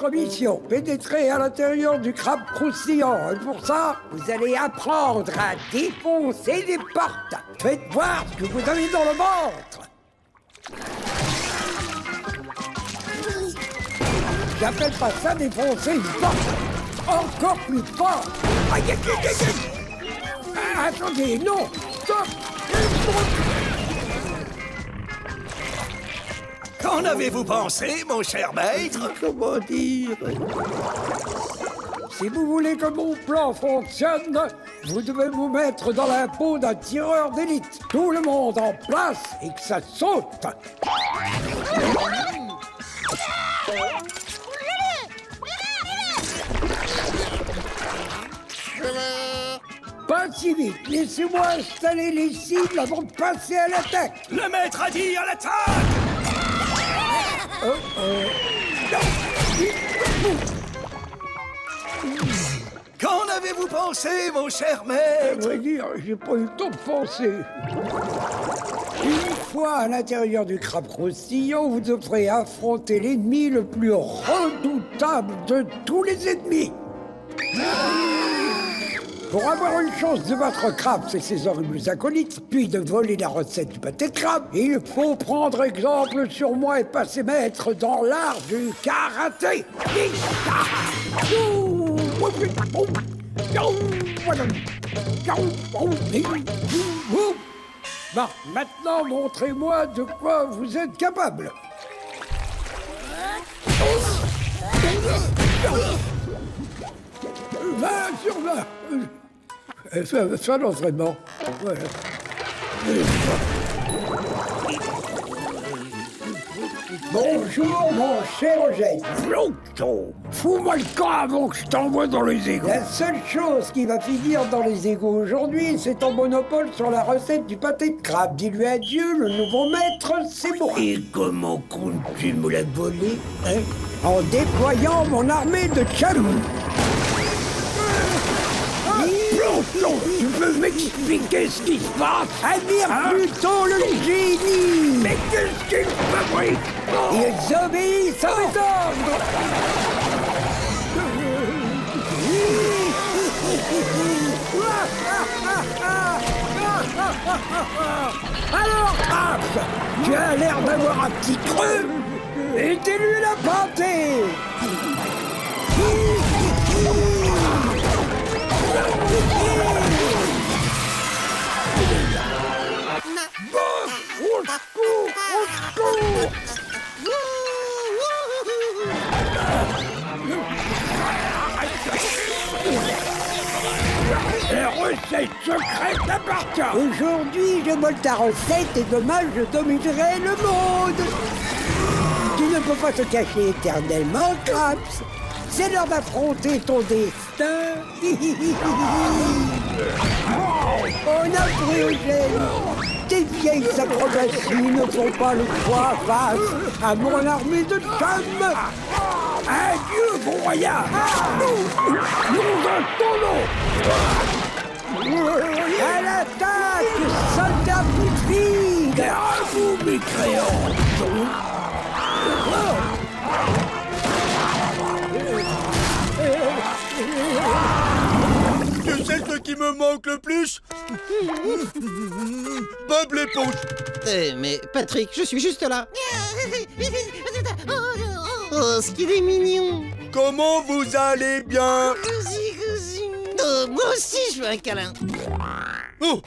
votre mission. Pénétrer à l'intérieur du crabe croustillant. Et pour ça, vous allez apprendre à défoncer les portes. Faites voir ce que vous avez dans le ventre. J'appelle pas ça défoncer une porte. Encore plus fort. Aïe, aïe, aïe, aïe. Attendez, non. Stop. Qu'en avez-vous pensé, mon cher maître? Comment dire? Si vous voulez que mon plan fonctionne, vous devez vous mettre dans la peau d'un tireur d'élite. Tout le monde en place et que ça saute. Pas si vite, laissez-moi installer les cibles avant de passer à l'attaque. Le maître a dit à l'attaque! Qu'en avez-vous pensé, mon cher À maître? vrai dire, j'ai pas eu le temps de penser. Une fois à l'intérieur du crabe croustillant, vous devrez affronter l'ennemi le plus redoutable de tous les ennemis. Pour avoir une chance de battre Krabs et ses horribles acolytes, puis de voler la recette du pâté de crabe, il faut prendre exemple sur moi et passer maître dans l'art du karaté. Bon, maintenant montrez-moi de quoi vous êtes capable. 20 sur 20. Ça l'entraînement. Ouais. Bonjour, mon cher Eugène. Fous-moi le camp avant que je t'envoie dans les égouts. La seule chose qui va finir dans les égouts aujourd'hui, c'est ton monopole sur la recette du pâté de crabe. Dis-lui adieu, le nouveau maître, c'est moi. Et comment comptes-tu me la voler, hein? En déployant mon armée de chaloups. Tu peux m'expliquer ce qui se passe? Admire plutôt le génie. Mais qu'est-ce qu'il fabrique? Ils obéissent à mes ordres. Alors, Krabs, tu as l'air d'avoir un petit creux. Et t'es lui la pâtée. La recette secrète appartient. Aujourd'hui, je vole ta recette et demain, je dominerai le monde. Tu ne peux pas te cacher éternellement, Krabs. C'est l'heure d'affronter ton destin. On a pris Eugène. Tes vieilles acrobaties ne font pas le poids face à mon armée de chums. Adieu, broyat. Nom de ton nom. À l'attaque, soldats putrides. À vous, mécréants. Tu sais ce qui me manque le plus? Bob l'éponge. Mais Patrick, je suis juste là. Oh, ce qu'il est mignon. Comment vous allez bien? Oh, moi aussi, je veux un câlin. Oh,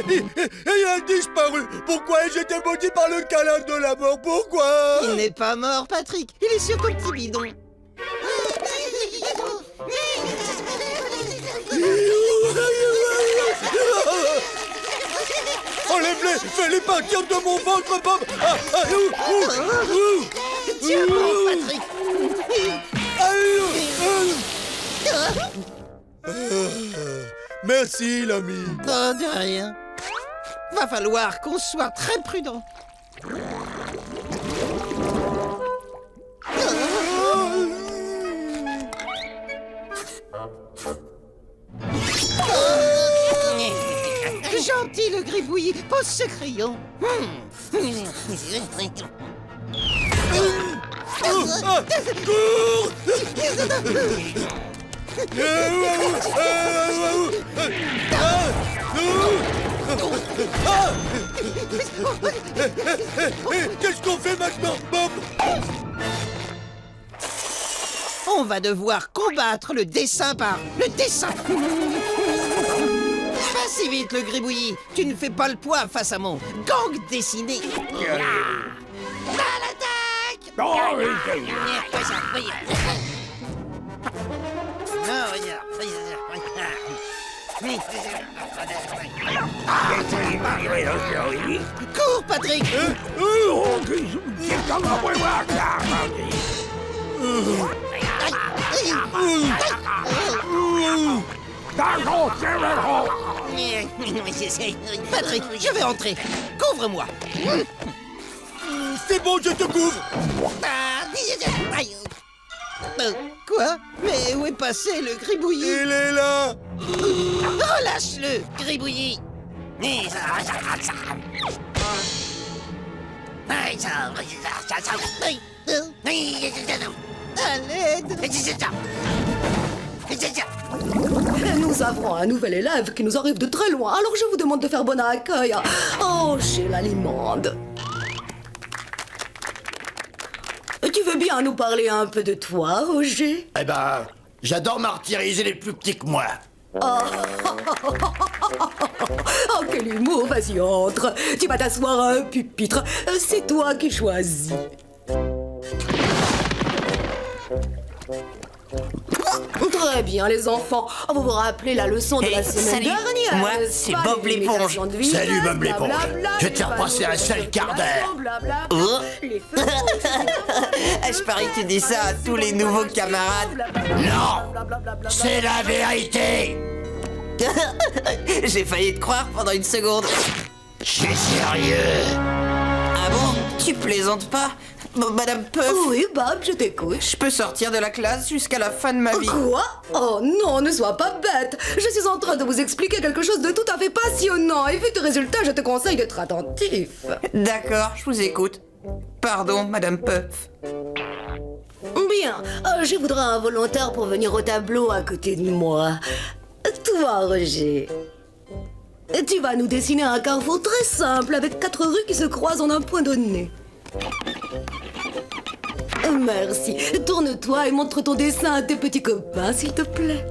il a disparu. Pourquoi ai-je été maudit par le câlin de la mort? Pourquoi? Il n'est pas mort, Patrick. Il est sur ton petit bidon. Enlève-les, fais-les partir de mon ventre, Bob. Tiens bon, Patrick. Merci, l'ami. Oh, de rien. Va falloir qu'on soit très prudent. Gentil le gribouillis, pose ce crayon. Cours! Qu'est-ce qu'on fait maintenant, Bob? On va devoir combattre le dessin par le dessin. Pas si vite, le gribouillis. Tu ne fais pas le poids face à mon gang dessiné. À l'attaque! Oh, oui, Cours, Patrick! Patrick, je vais entrer. Couvre-moi. C'est bon, je te couvre. Quoi? Mais où est passé le gribouillis? Il est là. Relâche-le, gribouillis. À l'aide. Nous avons un nouvel élève qui nous arrive de très loin, alors je vous demande de faire bon accueil. Oh, j'ai la limande. Tu veux bien nous parler un peu de toi, Roger? Eh ben, j'adore martyriser les plus petits que moi. Oh, quel humour, vas-y, entre. Tu vas t'asseoir à un pupitre. C'est toi qui choisis. Très bien, les enfants. Vous vous rappelez la leçon de la semaine salut. dernière? Moi, n'est-ce c'est pas, Bob les l'éponge. imitations de vitesse, Salut, Bob l'éponge. blablabla, Je vais te faire les passer un panneaux seul de quart d'heure. blablabla, Oh. les feux rouges, Je parie que tu dis ça à tous les nouveaux camarades. Non, c'est la vérité. J'ai failli te croire pendant une seconde. Je suis sérieux. Ah bon? Tu plaisantes pas? Bon, Madame Puff, Oui, Bob, je t'écoute. je peux sortir de la classe jusqu'à la fin de ma vie. Quoi? Oh non, ne sois pas bête. Je suis en train de vous expliquer quelque chose de tout à fait passionnant. Et vu tes résultats, je te conseille d'être attentif. D'accord, je vous écoute. Pardon, Madame Puff. Bien, je voudrais un volontaire pour venir au tableau à côté de moi. Toi, Roger. Tu vas nous dessiner un carrefour très simple avec 4 rues qui se croisent en un point donné. Merci. Tourne-toi et montre ton dessin à tes petits copains, s'il te plaît.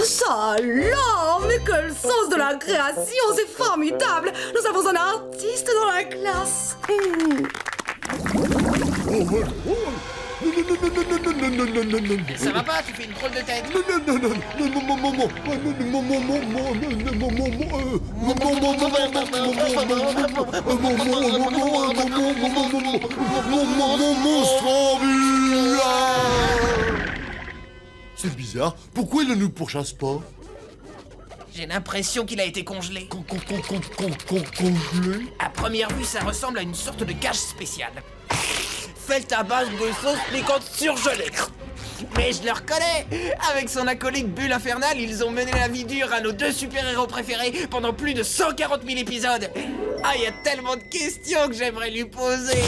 Ça alors, mais quel sens de la création, c'est formidable. Nous avons un artiste dans la classe. Ça va pas, tu fais une drôle de tête. C'est bizarre. Pourquoi il ne nous pourchasse pas? J'ai l'impression qu'il a été congelé. Congelé? À première vue, ça ressemble à une sorte de cage spéciale. Faite à base de sauce piquante surgelée. Mais je le reconnais. Avec son acolyte Bulle Infernale, ils ont mené la vie dure à nos 2 super-héros préférés pendant plus de 140 000 épisodes. Ah, il y a tellement de questions que j'aimerais lui poser.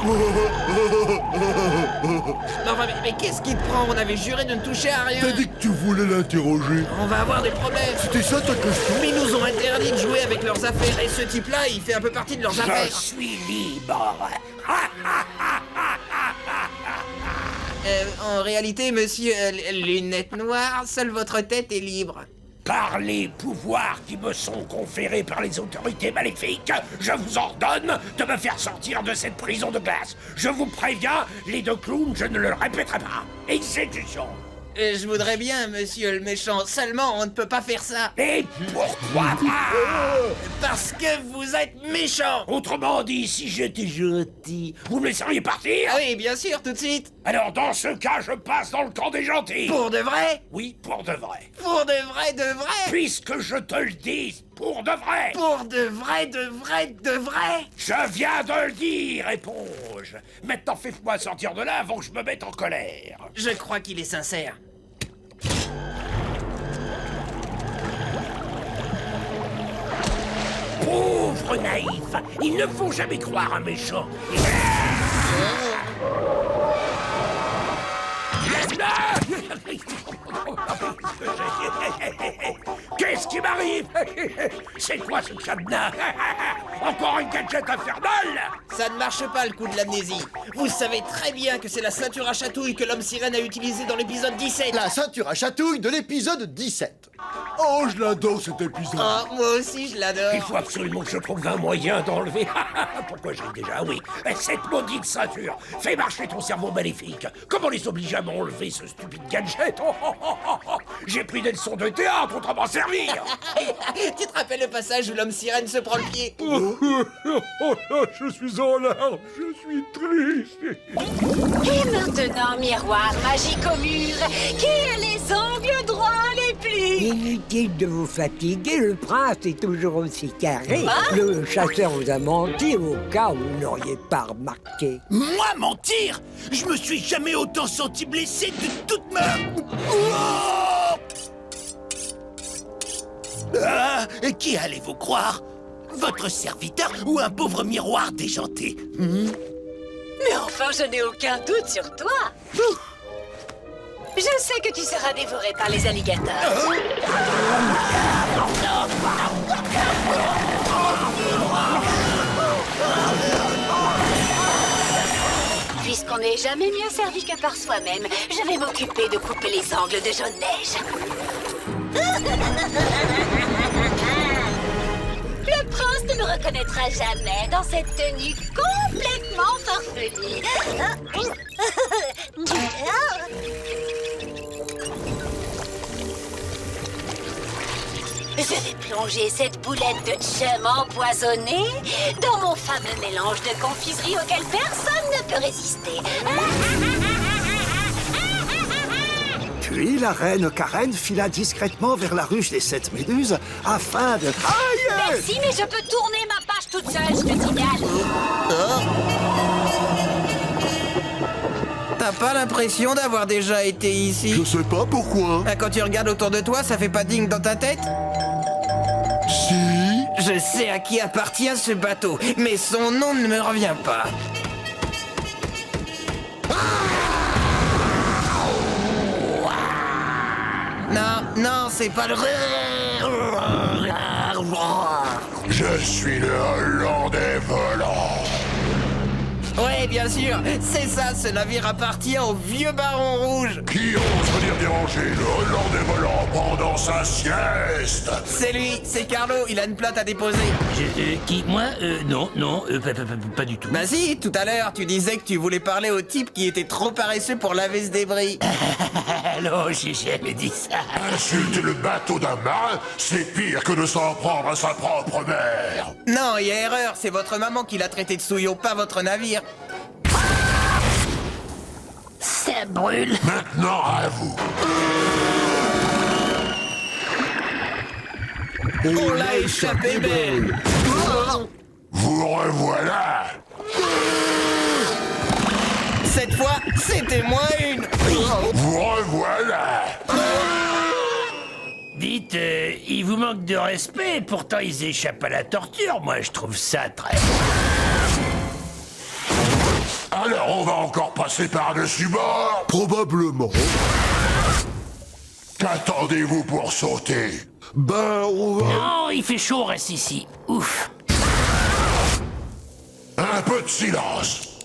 Non, mais qu'est-ce qui te prend? On avait juré de ne toucher à rien. T'as dit que tu voulais l'interroger. On va avoir des problèmes. C'était ça ta question? Mais ils nous ont interdit de jouer avec leurs affaires. Et ce type-là, il fait un peu partie de leurs affaires. Je suis libre. En réalité, monsieur Lunettes Noires, seule votre tête est libre. Par les pouvoirs qui me sont conférés par les autorités maléfiques, je vous ordonne de me faire sortir de cette prison de glace. Je vous préviens, les 2 clowns, je ne le répéterai pas. Exécution. Je voudrais bien, monsieur le méchant, seulement on ne peut pas faire ça. Et pourquoi pas? Parce que vous êtes méchant. Autrement dit, si j'étais gentil, vous me laisseriez partir? Ah oui, bien sûr, tout de suite. Alors dans ce cas, je passe dans le camp des gentils. Pour de vrai? Oui, pour de vrai. Pour de vrai, de vrai? Puisque je te le dis, pour de vrai. Pour de vrai, de vrai, de vrai? Je viens de le dire, éponge. Maintenant, fais-moi sortir de là avant que je me mette en colère. Je crois qu'il est sincère. Pauvre naïf, il ne faut jamais croire un méchant. Qu'est-ce qui m'arrive? C'est quoi ce cadenas? Encore une gadget infernale? Ça ne marche pas le coup de l'amnésie. Vous savez très bien que c'est la ceinture à chatouille que l'homme sirène a utilisée dans l'épisode 17. La ceinture à chatouille de l'épisode 17. Oh, je l'adore cet épisode. Oh, moi aussi je l'adore. Il faut absolument que je trouve un moyen d'enlever. Pourquoi j'ai déjà, oui, cette maudite ceinture. Fais marcher ton cerveau maléfique. Comment les obliger à m'enlever ce stupide gadget? J'ai pris des leçons de théâtre, autrement m'en servir. Tu te rappelles le passage où l'homme sirène se prend le pied? Je suis en larmes, je suis triste. Et maintenant, miroir magique au mur, qui a les angles droits les plus... Inutile de vous fatiguer, le prince est toujours aussi carré. Le chasseur vous a menti au cas où vous n'auriez pas remarqué. Moi mentir? Je me suis jamais autant senti blessé de toute ma... Qui allez-vous croire? Votre serviteur ou un pauvre miroir déjanté? Mais enfin, je n'ai aucun doute sur toi. Je sais que tu seras dévoré par les alligators. Puisqu'on n'est jamais mieux servi que par soi-même, je vais m'occuper de couper les angles de Jaune Neige. Le prince ne me reconnaîtra jamais dans cette tenue complètement farfelue. Je vais plonger cette boulette de chum empoisonnée dans mon fameux mélange de confiserie auquel personne ne peut résister. Puis la reine Karen fila discrètement vers la ruche des 7 méduses afin de... Aïe! Merci, mais je peux tourner ma page toute seule, je te signale. T'as pas l'impression d'avoir déjà été ici? Je sais pas pourquoi. Ah, quand tu regardes autour de toi, ça fait pas digne dans ta tête? Si. Je sais à qui appartient ce bateau, mais son nom ne me revient pas. Non, c'est pas le... Je suis le Hollandais volant. Ouais, bien sûr, c'est ça, ce navire appartient au vieux baron rouge. Qui ose venir déranger le Hollandais volant pendant sa sieste? C'est lui, c'est Carlo, il a une plainte à déposer. Qui? Moi? Non, pas du tout. Bah si, tout à l'heure, tu disais que tu voulais parler au type qui était trop paresseux pour laver ce débris. Non, j'ai jamais dit ça. Insulter le bateau d'un marin, c'est pire que de s'en prendre à sa propre mère. Non, il y a erreur, c'est votre maman qui l'a traité de souillot, pas votre navire. Ça brûle. Maintenant à vous. On l'a échappé belle. Vous revoilà. Cette fois, c'était moins une. Vous revoilà. Dites, il vous manque de respect, pourtant ils échappent à la torture. Moi, je trouve ça très... Alors on va encore passer par-dessus bord? Probablement. Qu'attendez-vous pour sauter? Ben, on va... Non, il fait chaud, on reste ici. Ouf. Un peu de silence.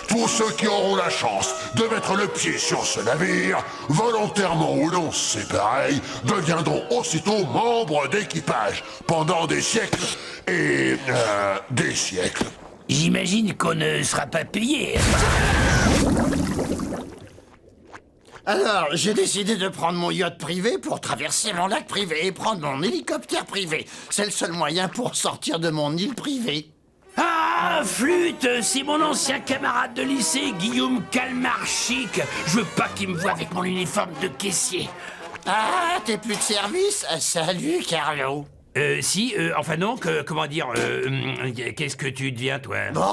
Tous ceux qui auront la chance de mettre le pied sur ce navire, volontairement ou non, c'est pareil, deviendront aussitôt membres d'équipage pendant des siècles et... des siècles. J'imagine qu'on ne sera pas payé. Alors, j'ai décidé de prendre mon yacht privé pour traverser mon lac privé et prendre mon hélicoptère privé. C'est le seul moyen pour sortir de mon île privée. Ah, Flûte, c'est mon ancien camarade de lycée, Guillaume Calmarchic. Je veux pas qu'il me voie avec mon uniforme de caissier. Ah, t'es plus de service? Salut, Carlo. Enfin non, comment dire, qu'est-ce que tu deviens, toi? Bon,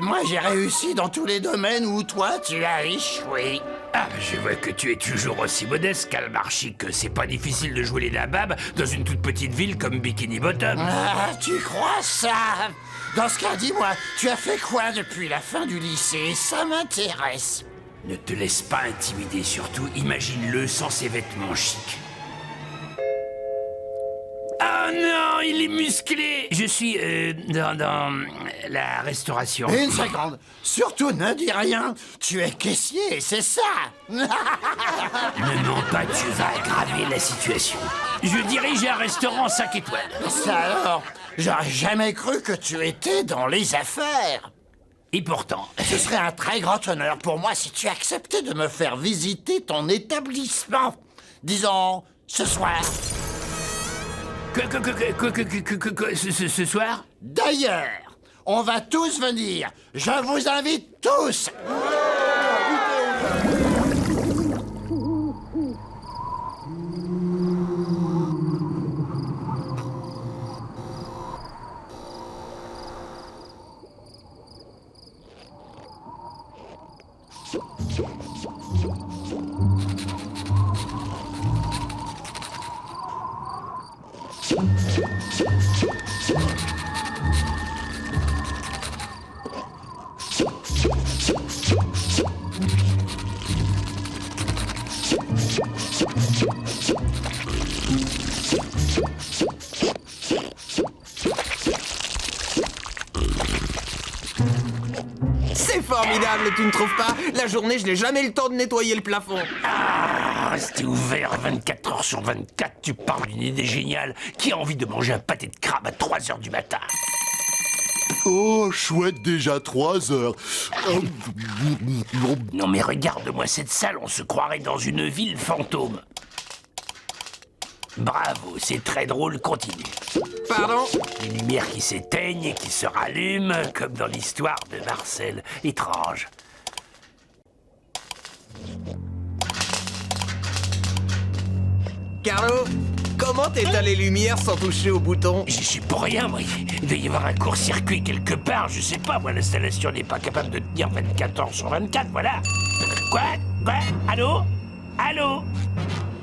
moi j'ai réussi dans tous les domaines où toi tu as échoué. Ah, je vois que tu es toujours aussi modeste, Calmarchi, que c'est pas difficile de jouer les nababs dans une toute petite ville comme Bikini Bottom. Ah, tu crois ça? Dans ce cas, dis-moi, tu as fait quoi depuis la fin du lycée? Ça m'intéresse. Ne te laisse pas intimider, surtout imagine-le sans ses vêtements chics. Oh non, il est musclé. Je suis dans la restauration. Une seconde, surtout ne dis rien. Tu es caissier, c'est ça? Ne mens pas, tu vas aggraver la situation. Je dirige un restaurant 5 étoiles. Ça alors, j'aurais jamais cru que tu étais dans les affaires. Et pourtant... Ce serait un très grand honneur pour moi si tu acceptais de me faire visiter ton établissement. Disons, ce soir. Ce soir? D'ailleurs, on va tous venir. Je vous invite tous. C'est formidable, tu ne trouves pas? La journée, je n'ai jamais le temps de nettoyer le plafond. Ah, rester ouvert 24 heures sur 24, tu parles d'une idée géniale. Qui a envie de manger un pâté de crabe à 3 heures du matin? Oh, chouette, déjà 3 heures. Non mais regarde-moi cette salle, on se croirait dans une ville fantôme. Bravo, c'est très drôle, continue. Pardon? Les lumières qui s'éteignent et qui se rallument, comme dans l'histoire de Marcel. Étrange. Carlo, comment t'éteins les lumières sans toucher au bouton? J'y suis pour rien, moi. Il doit y avoir un court-circuit quelque part, je sais pas. Moi, l'installation n'est pas capable de tenir 24 heures sur 24, voilà. Quoi? Allô? Allô?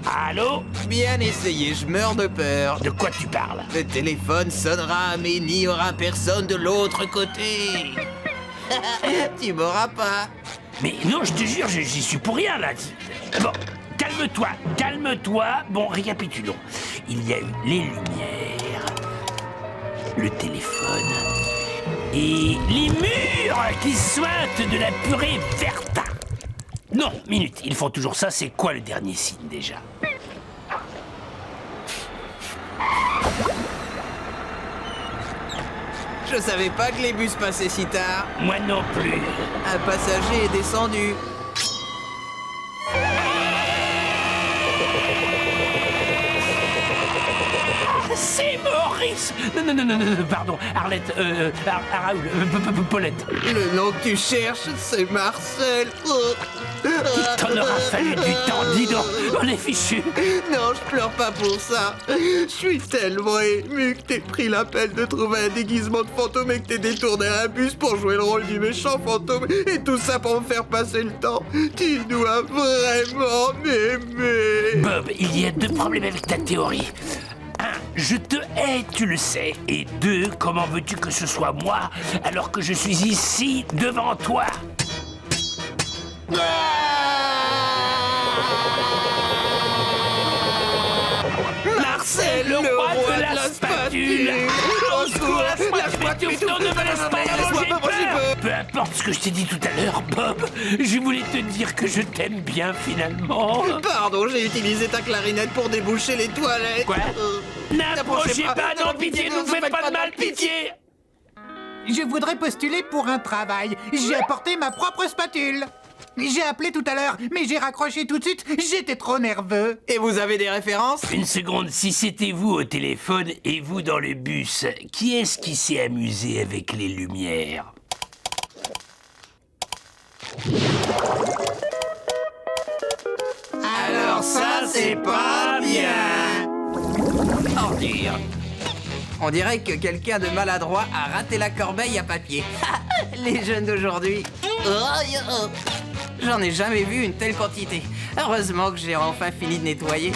Allô? Bien essayé, je meurs de peur. De quoi tu parles? Le téléphone sonnera, mais il n'y aura personne de l'autre côté. Tu m'auras pas. Mais non, je te jure, j'y suis pour rien, là. Bon, calme-toi, calme-toi. Bon, récapitulons. Il y a eu les lumières, le téléphone et les murs qui sointent de la purée verte. Non, minute, ils font toujours ça, c'est quoi le dernier signe, déjà? Je savais pas que les bus passaient si tard. Moi non plus. Un passager est descendu. C'est Maurice. Non, pardon, Arlette, Raoul, Paulette. Le nom que tu cherches, c'est Marcel. Il t'en aura fallu du temps, dis donc. On est fichu. Non, je pleure pas pour ça. Je suis tellement ému que t'aies pris la peine de trouver un déguisement de fantôme et que t'aies détourné un bus pour jouer le rôle du méchant fantôme. Et tout ça pour me faire passer le temps. Tu dois vraiment m'aimer. Bob, il y a 2 problèmes avec ta théorie. 1, je te hais, tu le sais. Et 2, comment veux-tu que ce soit moi alors que je suis ici devant toi? Marcel, Le roi de la spatule. Au secours, lâche-moi, tu Non, ne me laisse pas, laisse-moi pas manger. Peu importe ce que je t'ai dit tout à l'heure, Bob, je voulais te dire que je t'aime bien finalement. Pardon, j'ai utilisé ta clarinette pour déboucher les toilettes. Quoi? N'approchez pas, pas, non, pitié, ne vous faites pas de mal, pitié. Je voudrais postuler pour un travail. J'ai apporté ma propre spatule. J'ai appelé tout à l'heure, mais j'ai raccroché tout de suite. J'étais trop nerveux. Et vous avez des références? Une seconde, si c'était vous au téléphone et vous dans le bus, qui est-ce qui s'est amusé avec les lumières? Alors ça, c'est pas bien. Ordure. On dirait que quelqu'un de maladroit a raté la corbeille à papier. Les jeunes d'aujourd'hui. J'en ai jamais vu une telle quantité. Heureusement que j'ai enfin fini de nettoyer.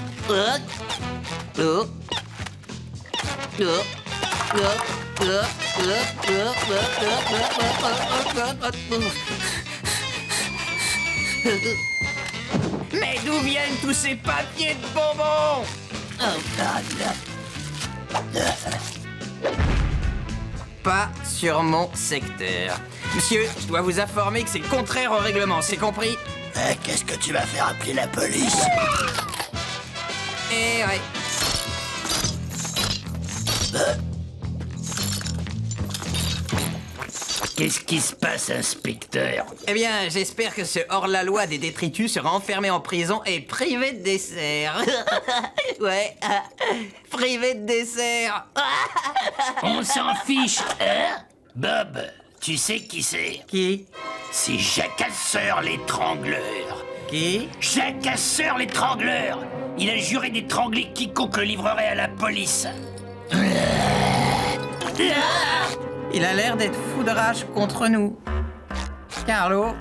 Mais d'où viennent tous ces papiers de bonbons? Pas sur mon secteur. Monsieur, je dois vous informer que c'est contraire au règlement, c'est compris? Qu'est-ce que tu vas faire appeler la police? Eh ouais. Qu'est-ce qui se passe, inspecteur? Eh bien, j'espère que ce hors-la-loi des détritus sera enfermé en prison et privé de dessert. Ouais, privé de dessert. On s'en fiche, hein? Bob, tu sais qui c'est? Qui? C'est Jacasseur l'étrangleur. Qui? Jacasseur l'étrangleur. Il a juré d'étrangler quiconque le livrerait à la police. Il a l'air d'être fou de rage contre nous. Carlo?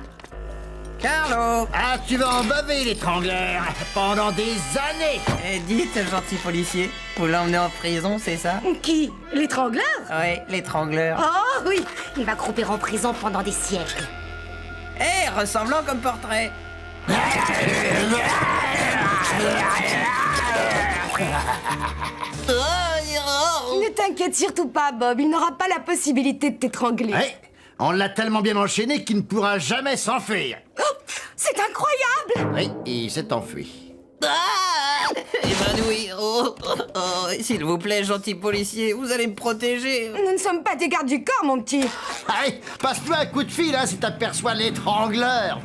Carlo? Ah, tu vas en baver, l'étrangleur, pendant des années. Eh, dites, gentil policier, vous l'emmenez en prison, c'est ça? Qui? L'étrangleur? Ouais, l'étrangleur. Oh oui. Il va croupir en prison pendant des siècles. Eh, ressemblant comme portrait. Ne t'inquiète surtout pas, Bob. Il n'aura pas la possibilité de t'étrangler. Ouais, on l'a tellement bien enchaîné qu'il ne pourra jamais s'enfuir. Oh, c'est incroyable! Oui, il s'est enfui. Ah! Évanoui. Oh, oh, oh. S'il vous plaît, gentil policier, vous allez me protéger. Nous ne sommes pas des gardes du corps, mon petit. Allez, passe-toi un coup de fil, hein, si t'aperçois l'étrangleur.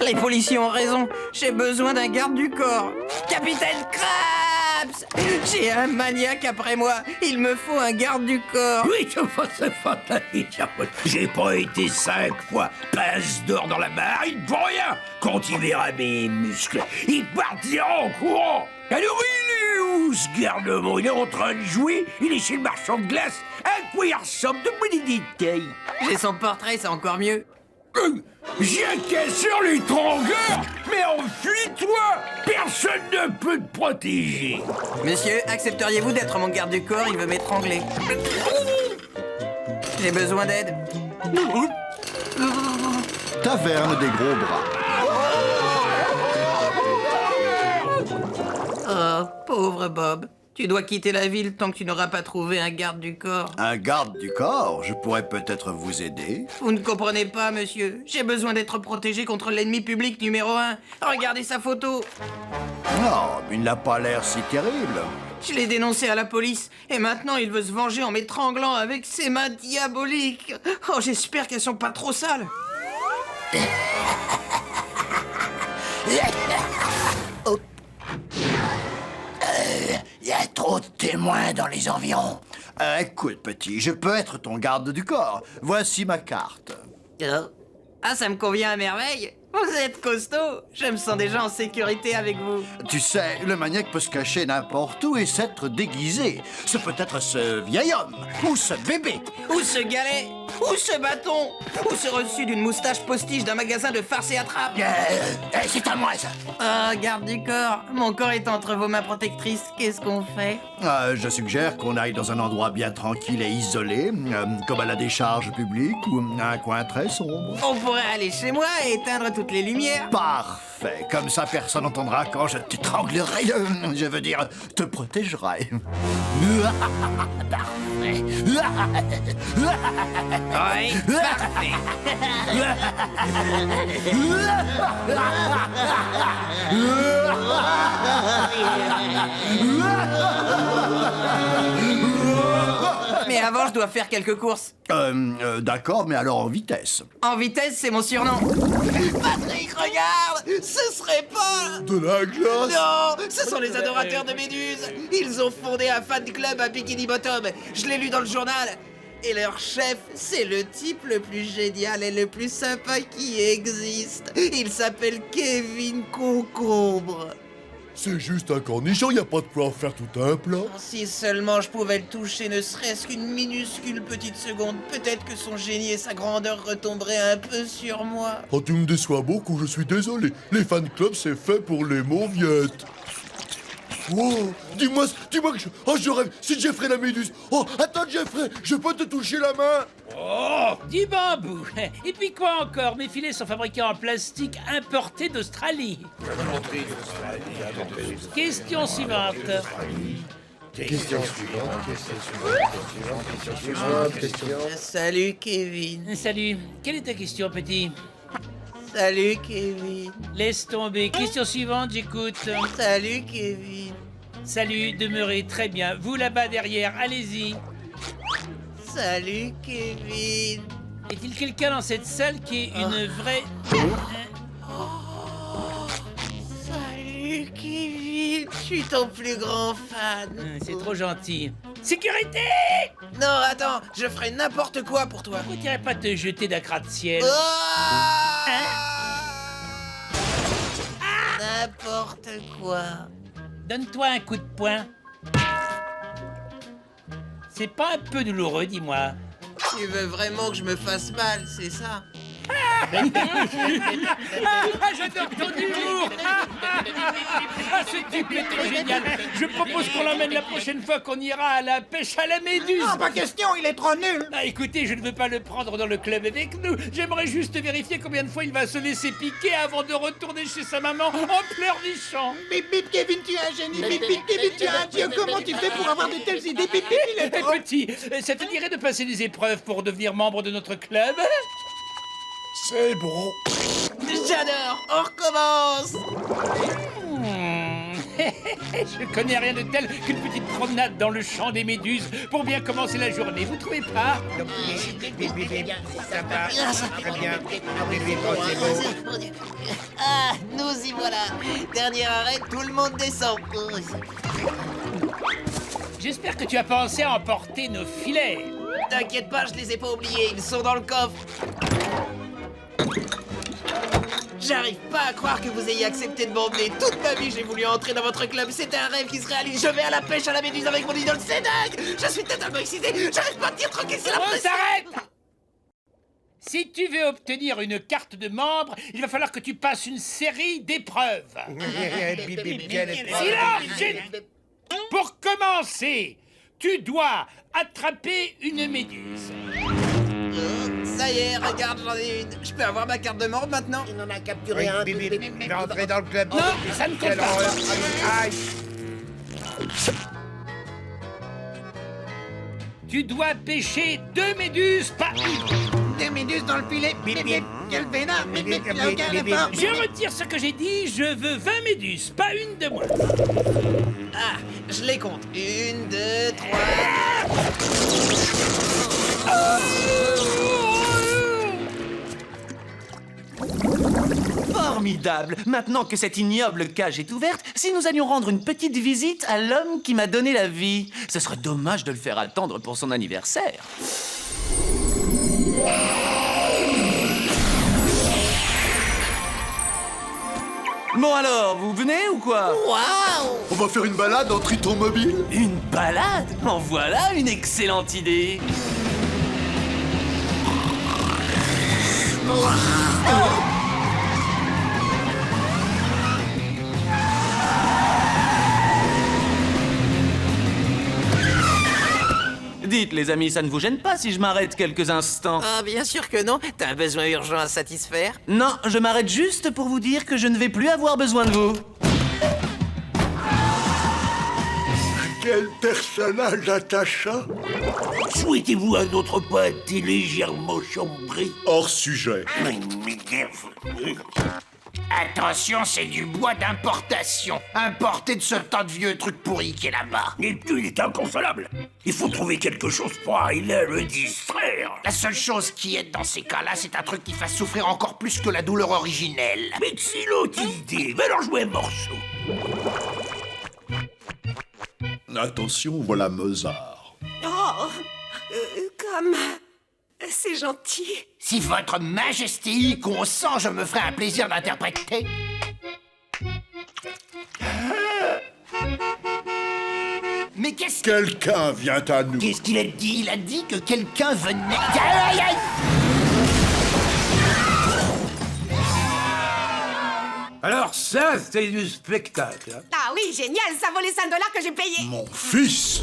Les policiers ont raison. J'ai besoin d'un garde du corps. Capitaine Krabs! J'ai un maniaque après moi. Il me faut un garde du corps. Oui, c'est fantastique. J'ai pas été 5 fois pince d'or dans la marine pour rien. Quand il verra mes muscles, il partira en courant. Alors il est où ce garnement? Il est en train de jouer. Il est chez le marchand de glace. À quoi il ressemble? Donne-moi des détails. J'ai son portrait, c'est encore mieux. Jacasseur l'étrangleur! Mais enfuis-toi! Personne ne peut te protéger! Monsieur, accepteriez-vous d'être mon garde du corps? Il veut m'étrangler. J'ai besoin d'aide. Taverne des gros bras. Oh, pauvre Bob. Tu dois quitter la ville tant que tu n'auras pas trouvé un garde du corps. Un garde du corps, je pourrais peut-être vous aider. Vous ne comprenez pas, monsieur. J'ai besoin d'être protégé contre l'ennemi public numéro 1. Regardez sa photo. Non, il n'a pas l'air si terrible. Je l'ai dénoncé à la police et maintenant il veut se venger en m'étranglant avec ses mains diaboliques. Oh, j'espère qu'elles sont pas trop sales. Il y a trop de témoins dans les environs. Écoute, petit, je peux être ton garde du corps. Voici ma carte. Ah, ça me convient à merveille. Vous êtes costaud. Je me sens déjà en sécurité avec vous. Tu sais, le maniaque peut se cacher n'importe où et s'être déguisé. Ce peut être ce vieil homme, ou ce bébé. Ou ce galet, ou ce bâton, ou ce reçu d'une moustache postiche d'un magasin de farce et attrape. C'est à moi, ça. Ah, garde du corps. Mon corps est entre vos mains protectrices. Qu'est-ce qu'on fait? Je suggère qu'on aille dans un endroit bien tranquille et isolé, comme à la décharge publique ou un coin très sombre. On pourrait aller chez moi et éteindre toutes les lumières. Parfait. Comme ça, personne n'entendra quand je t'étranglerai. Je veux dire, te protégerai. Parfait. Oui, parfait. Mais avant, je dois faire quelques courses. D'accord, mais alors en vitesse. En vitesse, c'est mon surnom. Patrick, regarde! Ce serait pas... De la glace? Non! Ce sont les adorateurs de Méduse! Ils ont fondé un fan club à Bikini Bottom. Je l'ai lu dans le journal. Et leur chef, c'est le type le plus génial et le plus sympa qui existe. Il s'appelle Kevin Concombre. C'est juste un cornichon, y a pas de quoi en faire tout un plat. Si seulement je pouvais le toucher ne serait-ce qu'une minuscule petite seconde, peut-être que son génie et sa grandeur retomberaient un peu sur moi. Oh, tu me déçois beaucoup, je suis désolé. Les fan clubs, c'est fait pour les mauviettes. Oh, dis-moi que je... Oh, je rêve, c'est Jeffrey la méduse. Oh, attends Jeffrey, je peux te toucher la main? Oh, dis bambou. Et puis quoi encore? Mes filets sont fabriqués en plastique importé d'Australie. Question suivante. Salut Kevin. Salut. Quelle est ta question, petit? Salut Kevin. Laisse tomber. Question suivante, j'écoute. Salut Kevin. Salut, demeurez très bien. Vous là-bas derrière, allez-y. Salut Kevin. Est-il quelqu'un dans cette salle qui est une vraie... Salut Kevin. Je suis ton plus grand fan. C'est trop gentil. Sécurité! Non, attends, je ferai n'importe quoi pour toi. Pourquoi t'irais pas te jeter d'un gratte-ciel? N'importe quoi. Donne-toi un coup de poing. C'est pas un peu douloureux, dis-moi? Tu veux vraiment que je me fasse mal, c'est ça? J'adore ton humour. Ce type est trop génial. Je propose qu'on l'emmène la prochaine fois qu'on ira à la pêche à la méduse. Ah, pas question, il est trop nul. Écoutez, je ne veux pas le prendre dans le club avec nous. J'aimerais juste vérifier combien de fois il va se laisser piquer avant de retourner chez sa maman en pleurnichant. Bip bip Kevin, tu es un génie. Bip bip Kevin, tu es un dieu. Comment tu fais pour avoir de telles idées? Bip bip, il est trop... Petit, ça te dirait de passer des épreuves pour devenir membre de notre club? C'est bon. J'adore. On recommence. Je connais rien de tel qu'une petite promenade dans le champ des méduses pour bien commencer la journée, vous trouvez pas? Ah, nous y voilà. Dernier arrêt, tout le monde descend. J'espère que tu as pensé à emporter nos filets. T'inquiète pas, je les ai pas oubliés, ils sont dans le coffre. J'arrive pas à croire que vous ayez accepté de m'emmener. Toute ma vie, j'ai voulu entrer dans votre club. C'était un rêve qui se réalise. Je vais à la pêche à la méduse avec mon idole. C'est dingue. Je suis totalement excité. J'arrive pas à tenir tranquille. C'est la On pression. s'arrête! Si tu veux obtenir une carte de membre, il va falloir que tu passes une série d'épreuves. Silence! Pour commencer, tu dois attraper une méduse. Ça y est, regarde, j'en ai une. Je peux avoir ma carte de membre maintenant? Il en a capturé un. Il va entrer dans le club. Non, ça ne compte pas. Tu dois pêcher 2 méduses, pas une. Des méduses dans le filet. Bip bip. Quel vénin. Bip bip. Il a aucun effort. Je retire ce que j'ai dit, je veux 20 méduses, pas une de moins. Ah, je les compte. 1, 2, 3. Formidable! Maintenant que cette ignoble cage est ouverte, si nous allions rendre une petite visite à l'homme qui m'a donné la vie. Ce serait dommage de le faire attendre pour son anniversaire. Bon alors, vous venez ou quoi? Waouh! On va faire une balade en triton mobile? Une balade? En voilà une excellente idée! Dites les amis, ça ne vous gêne pas si je m'arrête quelques instants? Ah, bien sûr que non. T'as un besoin urgent à satisfaire? Non, je m'arrête juste pour vous dire que je ne vais plus avoir besoin de vous. Quel personnage attachant! Souhaitez-vous un autre pâté légèrement chambré? Hors sujet. Attention, c'est du bois d'importation. Importé de ce tas de vieux trucs pourris qui est là-bas. Neptune est inconsolable. Il faut trouver quelque chose pour arriver à le distraire. La seule chose qui aide dans ces cas-là, c'est un truc qui fasse souffrir encore plus que la douleur originelle. Mais c'est l'autre idée. Va leur jouer un morceau. Attention, voilà Mozart. Oh, comme... C'est gentil. Si votre majesté y consent, je me ferai un plaisir d'interpréter. Mais qu'est-ce Quelqu'un vient à nous. Qu'est-ce qu'il a dit? Il a dit que quelqu'un venait... Aïe, aïe, aïe. Alors ça, c'est du spectacle. Hein. Ah oui, génial, ça vaut les 5 $ que j'ai payés. Mon fils.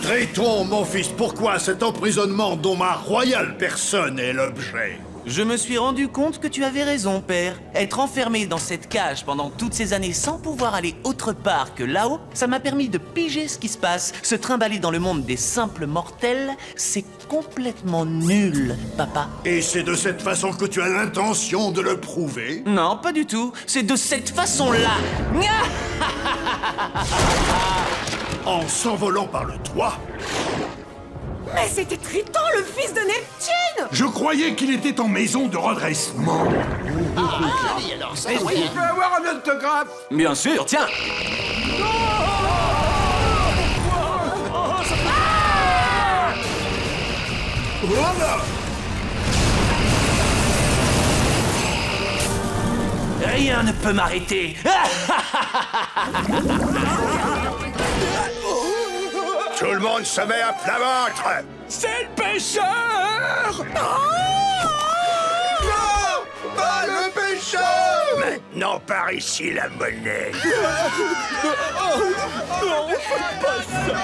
Traitons, mon fils, pourquoi cet emprisonnement dont ma royale personne est l'objet? Je me suis rendu compte que tu avais raison, père. Être enfermé dans cette cage pendant toutes ces années sans pouvoir aller autre part que là-haut, ça m'a permis de piger ce qui se passe. Se trimballer dans le monde des simples mortels, c'est complètement nul, papa. Et c'est de cette façon que tu as l'intention de le prouver? Non, pas du tout. C'est de cette façon-là. En s'envolant par le toit? Mais c'était Triton, le fils de Neptune. Je croyais qu'il était en maison de redressement. Oui, alors ça, Est-ce que je peux avoir un autographe? Bien sûr, tiens. Voilà! Rien ne peut m'arrêter. Tout le monde se met à plat ventre! C'est le pêcheur! Non! Pas le pêcheur! Maintenant, par ici, la monnaie! Non, faites pas ça!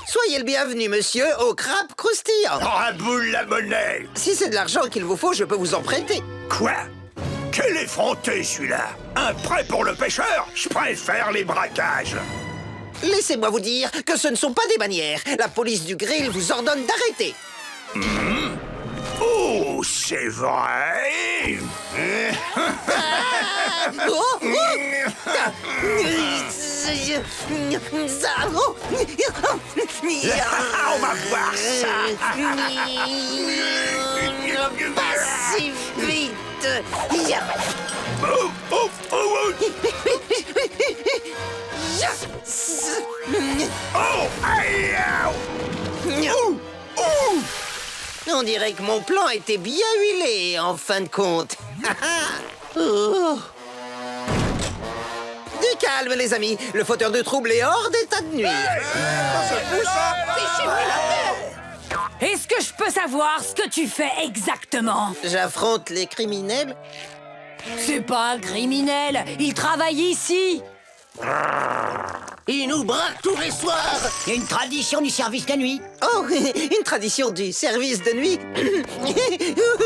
Soyez le bienvenu, monsieur, au crabe croustillant. À boule la monnaie! Si c'est de l'argent qu'il vous faut, je peux vous en prêter. Quoi? Quel effronté, celui-là! Un prêt pour le pêcheur? Je préfère les braquages! Laissez-moi vous dire que ce ne sont pas des bannières. La police du grill vous ordonne d'arrêter. Oh, c'est vrai! On va voir ça! Pas si vite. Oh, oh, oh, oh. Oh, aïe, ouh. On dirait que mon plan était bien huilé, en fin de compte. Oh. Du calme, les amis. Le fauteur de trouble est hors d'état de nuire. Est-ce que je peux savoir ce que tu fais exactement? J'affronte les criminels. C'est pas un criminel, il travaille ici. Il nous braque tous les soirs. Il y a une tradition du service de nuit. Oh, une tradition du service de nuit.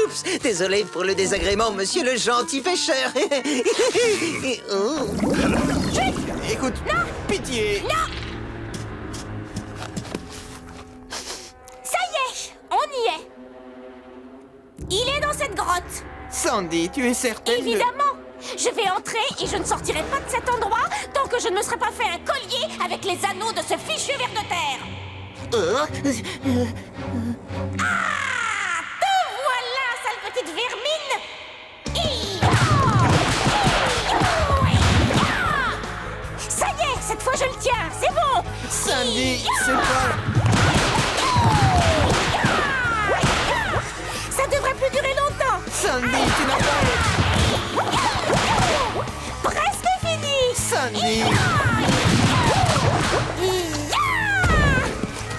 Oups, désolé pour le désagrément, monsieur le gentil pêcheur. Oh. Écoute, pitié. Ça y est, on y est. Il est dans cette grotte. Sandy, tu es certaine Évidemment. Je vais entrer et je ne sortirai pas de cet endroit tant que je ne me serai pas fait un collier avec les anneaux de ce fichu ver de terre. Ah! Te voilà, sale petite vermine! Ça y est, cette fois je le tiens, c'est bon! Sandy, c'est pas... Ça devrait plus durer longtemps! Sandy, tu n'as pas... Presque fini! Sandy!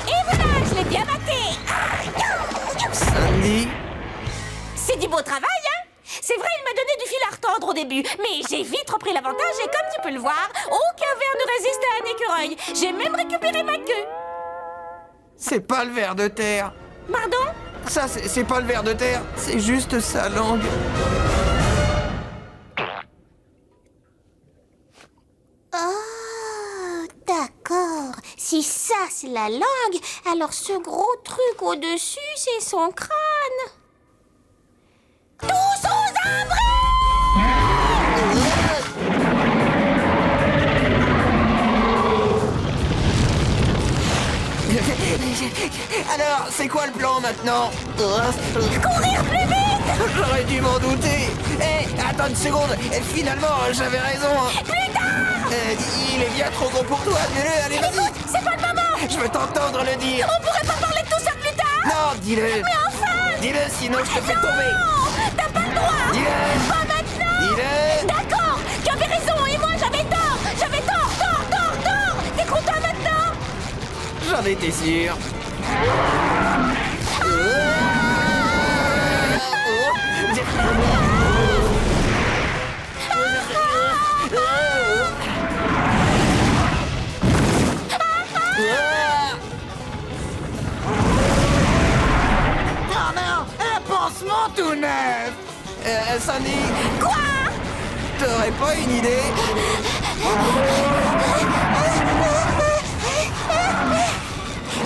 Et voilà, je l'ai bien maté! Sandy? C'est du beau travail, hein? C'est vrai, il m'a donné du fil à retordre au début, mais j'ai vite repris l'avantage et comme tu peux le voir, aucun ver ne résiste à un écureuil. J'ai même récupéré ma queue. C'est pas le ver de terre. Pardon? Ça, c'est pas le ver de terre, c'est juste sa langue. Oh, d'accord. Si ça, c'est la langue, alors ce gros truc au-dessus, c'est son crâne. Tous aux abris! Alors, c'est quoi le plan maintenant? Courir plus vite! J'aurais dû m'en douter. Hé, attends une seconde. Finalement, j'avais raison. Plus tard! Il est bien trop gros pour toi. Allez, vas-y. Écoute, c'est pas le moment! Je veux t'entendre le dire. On pourrait pas parler de tout ça plus tard? Non, dis-le. Mais enfin! Dis-le, sinon je te fais tomber. Non! T'as pas le droit! Dis-le. Pas maintenant! Dis-le. D'accord! Tu avais raison et moi j'avais tort! J'avais tort! T'es content maintenant? J'en étais sûr. Oh non, un pansement tout neuf. Sandy, Quoi? t'aurais pas une idée?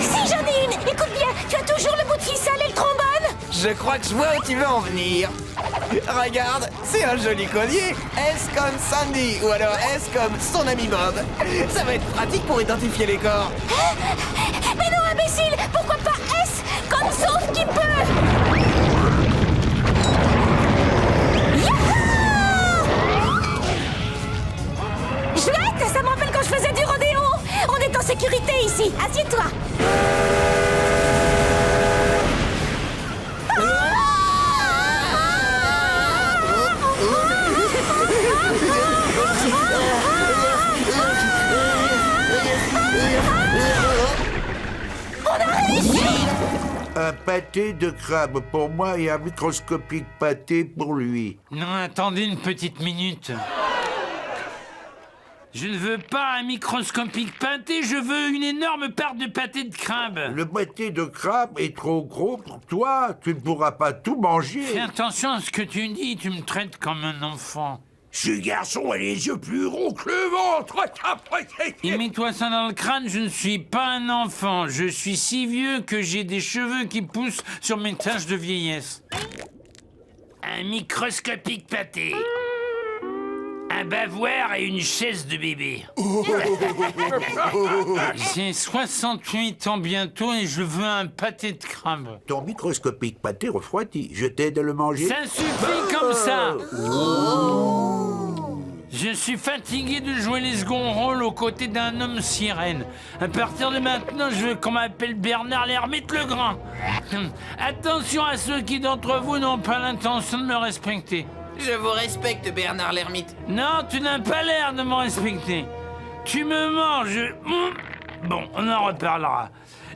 Si j'en ai une! Écoute bien, tu as toujours le bout de ficelle et le trombone? Je crois que je vois où tu veux en venir. Regarde, c'est un joli collier. S comme Sandy, ou alors S comme son ami Bob. Ça va être pratique pour identifier les corps. Mais non, imbécile! Pourquoi pas S comme sauf qui peut? Chouette, ça me rappelle quand je faisais du rodéo. On est en sécurité ici. Assieds-toi. Un pâté de crabe pour moi et un microscopique pâté pour lui. Non, attendez une petite minute. Je ne veux pas un microscopique pâté, je veux une énorme part de pâté de crabe. Le pâté de crabe est trop gros pour toi, tu ne pourras pas tout manger. Fais attention à ce que tu dis, tu me traites comme un enfant. Ce garçon a les yeux plus ronds que le ventre. Et mets-toi ça dans le crâne, je ne suis pas un enfant. Je suis si vieux que j'ai des cheveux qui poussent sur mes taches de vieillesse. Un microscopique pâté. Un bavoir et une chaise de bébé. J'ai 68 ans bientôt et je veux un pâté de crabe. Ton microscopique pâté refroidi, je t'aide à le manger. Ça suffit comme ça. Je suis fatigué de jouer les seconds rôles aux côtés d'un homme sirène. À partir de maintenant, je veux qu'on m'appelle Bernard l'Ermite le Grand. Attention à ceux qui d'entre vous n'ont pas l'intention de me respecter. Je vous respecte, Bernard l'ermite. Non, tu n'as pas l'air de me respecter. Tu me manges. Bon, on en reparlera.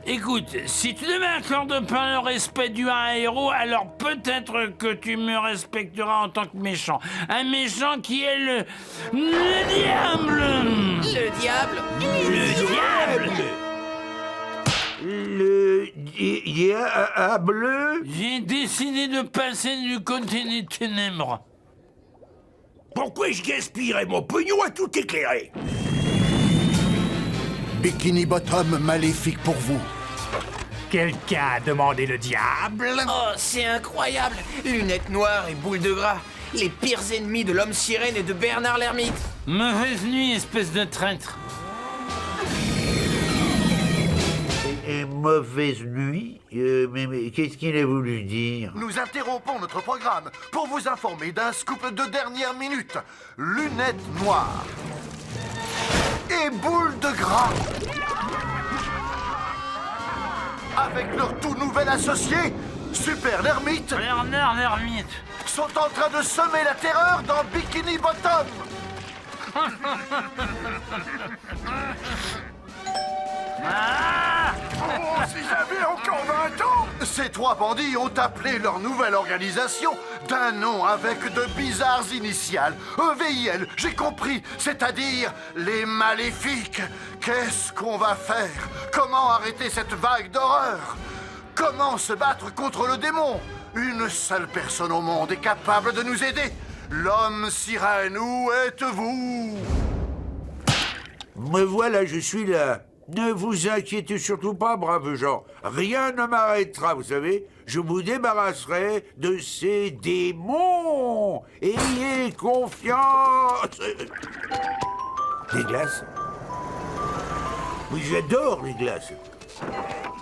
Écoute, si tu devais accorder pas le respect dû à un héros, alors peut-être que tu me respecteras en tant que méchant. Un méchant qui est le diable. Le diable? Le diable. Le diable? J'ai décidé de passer du côté des ténèbres. Pourquoi je gaspillerais mon pognon à tout éclairer? Bikini Bottom maléfique pour vous. Quelqu'un a demandé le diable? Oh, c'est incroyable! Lunettes noires et boules de gras. Les pires ennemis de l'homme sirène et de Bernard l'ermite. Mauvaise nuit, espèce de traître. Et mauvaise nuit? Mais qu'est-ce qu'il a voulu dire? Nous interrompons notre programme pour vous informer d'un scoop de dernière minute. Lunettes noires et boules de gras, avec leur tout nouvel associé, Super l'Ermite, Bernard l'Ermite, sont en train de semer la terreur dans Bikini Bottom. Oh, si j'avais encore 20 ans! Ces trois bandits ont appelé leur nouvelle organisation d'un nom avec de bizarres initiales. EVIL, j'ai compris, c'est-à-dire les maléfiques. Qu'est-ce qu'on va faire? Comment arrêter cette vague d'horreur? Comment se battre contre le démon? Une seule personne au monde est capable de nous aider. L'homme sirène, où êtes-vous? Me voilà, je suis là. Ne vous inquiétez surtout pas, braves gens. Rien ne m'arrêtera, vous savez. Je vous débarrasserai de ces démons. Ayez confiance. Des glaces? Oui, j'adore les glaces.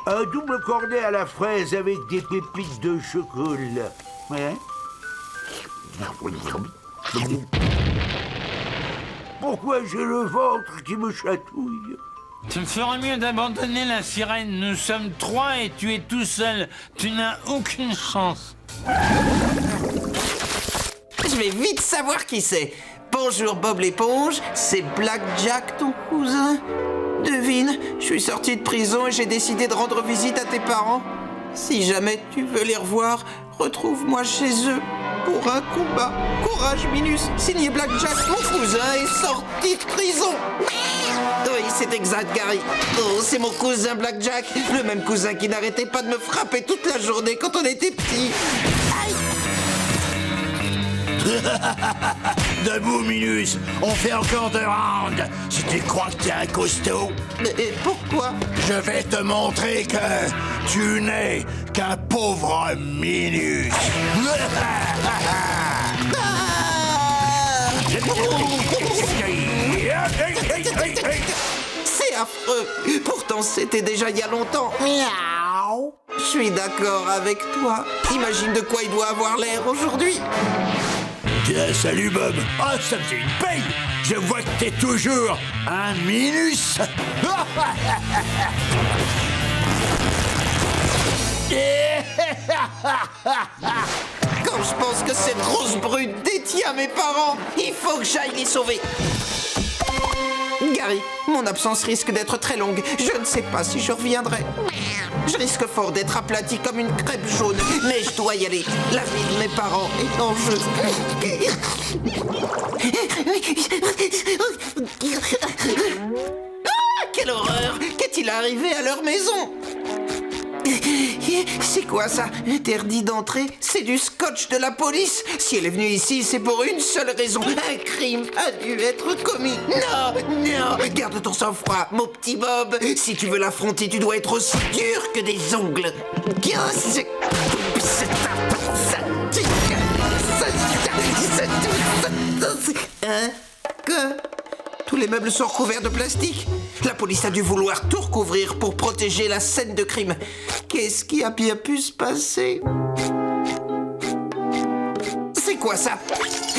Un double cornet à la fraise avec des pépites de chocolat. Ouais. Pourquoi j'ai le ventre qui me chatouille? Tu me ferais mieux d'abandonner la sirène. Nous sommes 3 et tu es tout seul. Tu n'as aucune chance. Je vais vite savoir qui c'est. Bonjour Bob l'éponge, c'est Blackjack ton cousin. Devine, je suis sorti de prison et j'ai décidé de rendre visite à tes parents. Si jamais tu veux les revoir, retrouve-moi chez eux pour un combat. Courage Minus, signé Blackjack, mon cousin est sorti de prison. Oui, c'est exact, Gary. Oh, c'est mon cousin Blackjack, le même cousin qui n'arrêtait pas de me frapper toute la journée quand on était petits. Debout, Minus, on fait encore 2 rounds. Si tu crois que t'es un costaud... Mais pourquoi? Je vais te montrer que tu n'es qu'un pauvre Minus. C'est affreux. Pourtant, c'était déjà il y a longtemps. Miaou. Je suis d'accord avec toi. Imagine de quoi il doit avoir l'air aujourd'hui. Tiens, salut Bob. Ah, ça me fait une paye. Je vois que t'es toujours un Minus. Quand je pense que cette grosse brute détient mes parents, il faut que j'aille les sauver. Gary, mon absence risque d'être très longue. Je ne sais pas si je reviendrai. Je risque fort d'être aplati comme une crêpe jaune, mais je dois y aller. La vie de mes parents est en jeu. Ah, quelle horreur! Qu'est-il arrivé à leur maison? C'est quoi ça? Interdit d'entrer? C'est du scotch de la police? Si elle est venue ici, c'est pour une seule raison. Un crime a dû être commis. Non, non, garde ton sang-froid, mon petit Bob. Si tu veux l'affronter, tu dois être aussi dur que des ongles. Hein? Que? Tous les meubles sont recouverts de plastique. La police a dû vouloir tout recouvrir pour protéger la scène de crime. Qu'est-ce qui a bien pu se passer? C'est quoi ça?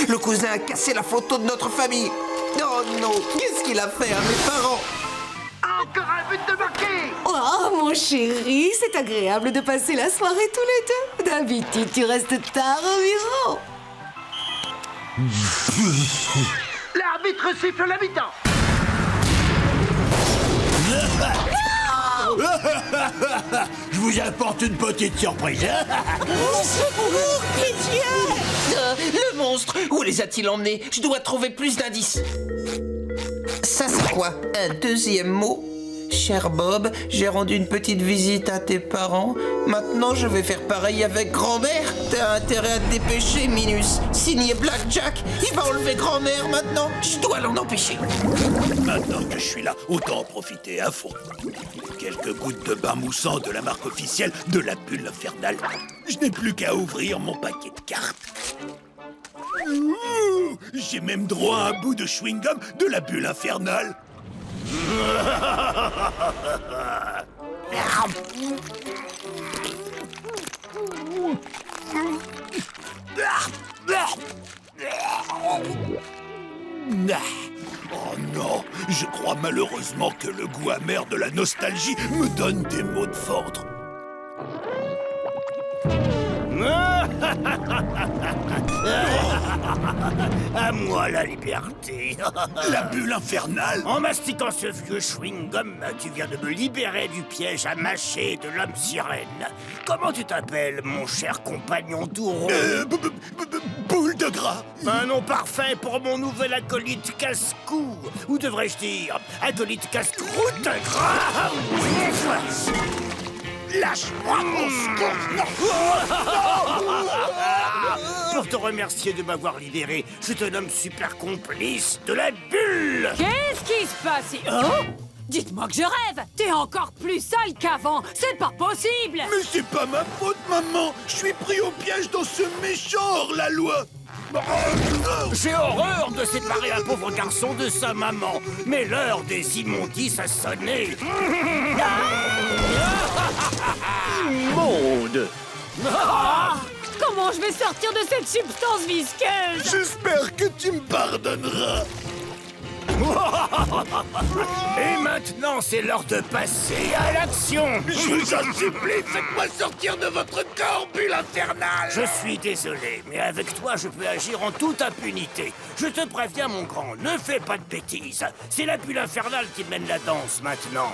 Le cousin a cassé la photo de notre famille. Oh non, qu'est-ce qu'il a fait à mes parents? Encore un but de marqué! Oh, mon chéri, c'est agréable de passer la soirée tous les deux. D'habitude, tu restes tard au bureau. L'arbitre siffle la mi-temps. Je vous apporte une petite surprise. Au secours, pitié! Le monstre! Où les a-t-il emmenés? Je dois trouver plus d'indices. Ça, c'est quoi? Un deuxième mot? Cher Bob, j'ai rendu une petite visite à tes parents. Maintenant, je vais faire pareil avec grand-mère. T'as intérêt à te dépêcher, Minus. Signé Blackjack. Il va enlever grand-mère maintenant. Je dois l'en empêcher. Maintenant que je suis là, autant en profiter à fond. Quelques gouttes de bain moussant de la marque officielle de la bulle infernale. Je n'ai plus qu'à ouvrir mon paquet de cartes. Ouh, j'ai même droit à un bout de chewing-gum de la bulle infernale. Oh non, je crois malheureusement que le goût amer de la nostalgie me donne des maux de ventre. À moi la liberté. La bulle infernale. En mastiquant ce vieux chewing-gum, tu viens de me libérer du piège à mâcher de l'homme sirène. Comment tu t'appelles, mon cher compagnon tout rond? Boule de gras. Un nom parfait pour mon nouvel acolyte casse-cou. Ou devrais-je dire, acolyte casse-croûte gras. Lâche-moi mon scoop. Pour te remercier de m'avoir libéré, je te nomme super complice de la bulle. Qu'est-ce qui se passe? Oh, dites-moi que je rêve. T'es encore plus sale qu'avant. C'est pas possible. Mais c'est pas ma faute, maman. Je suis pris au piège dans ce méchant hors-la-loi. J'ai horreur de séparer un pauvre garçon de sa maman. Mais l'heure des immondices a sonné. Immonde. Comment je vais sortir de cette substance visqueuse? J'espère que tu me pardonneras. Et maintenant, c'est l'heure de passer à l'action. Je vous en supplie, faites-moi sortir de votre corps, bulle infernale. Je suis désolé, mais avec toi, je peux agir en toute impunité. Je te préviens, mon grand, ne fais pas de bêtises. C'est la bulle infernale qui mène la danse maintenant.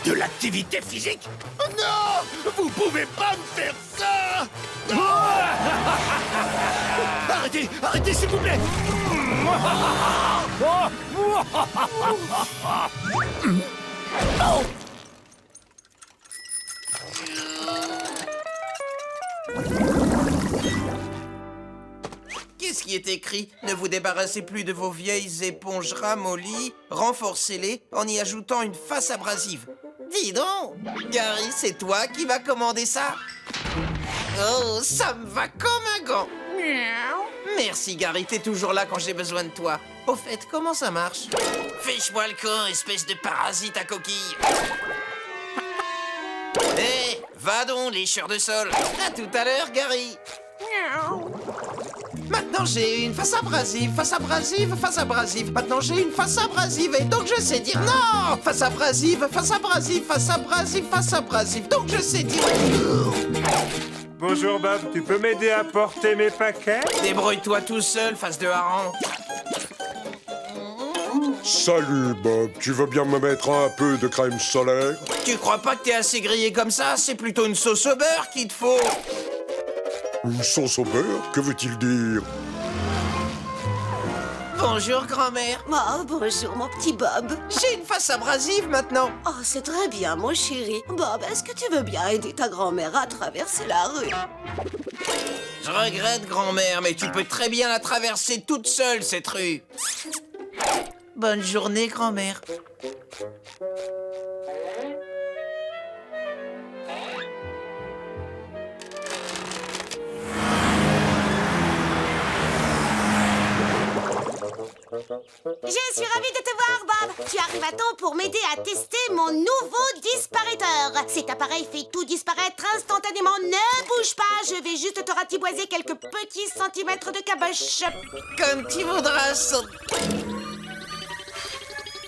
De l'activité physique? Non! Vous pouvez pas me faire ça! Arrêtez! Arrêtez, s'il vous plaît! Oh! Qu'est-ce qui est écrit? Ne vous débarrassez plus de vos vieilles éponges ramollies, renforcez-les en y ajoutant une face abrasive. Dis donc, Gary, c'est toi qui vas commander ça? Oh, ça me va comme un gant. Merci, Gary, t'es toujours là quand j'ai besoin de toi. Au fait, comment ça marche? Fiche-moi le camp, espèce de parasite à coquille. Hé, va donc, lécheur de sol. À tout à l'heure, Gary. Maintenant j'ai une face abrasive, face abrasive, face abrasive. Maintenant j'ai une face abrasive et donc je sais dire non. Face abrasive, face abrasive, face abrasive, face abrasive. Donc je sais dire... Bonjour Bob, tu peux m'aider à porter mes paquets? Débrouille-toi tout seul, face de hareng. Salut Bob, tu veux bien me mettre un peu de crème solaire? Tu crois pas que t'es assez grillé comme ça? C'est plutôt une sauce au beurre qu'il te faut. Une sauce au beurre? Que veut-il dire? Bonjour, grand-mère. Oh, bonjour, mon petit Bob. J'ai une face abrasive maintenant. Oh, c'est très bien, mon chéri. Bob, est-ce que tu veux bien aider ta grand-mère à traverser la rue? Je regrette, grand-mère, mais tu peux très bien la traverser toute seule, cette rue. Bonne journée, grand-mère. Je suis ravie de te voir, Bob. Tu arrives à temps pour m'aider à tester mon nouveau disparaître. Cet appareil fait tout disparaître instantanément. Ne bouge pas, je vais juste te ratiboiser quelques petits centimètres de caboche. Comme tu voudras.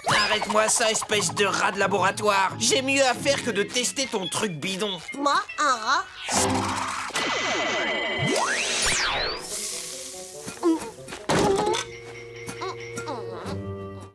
Arrête-moi ça, espèce de rat de laboratoire. J'ai mieux à faire que de tester ton truc bidon. Moi, un rat?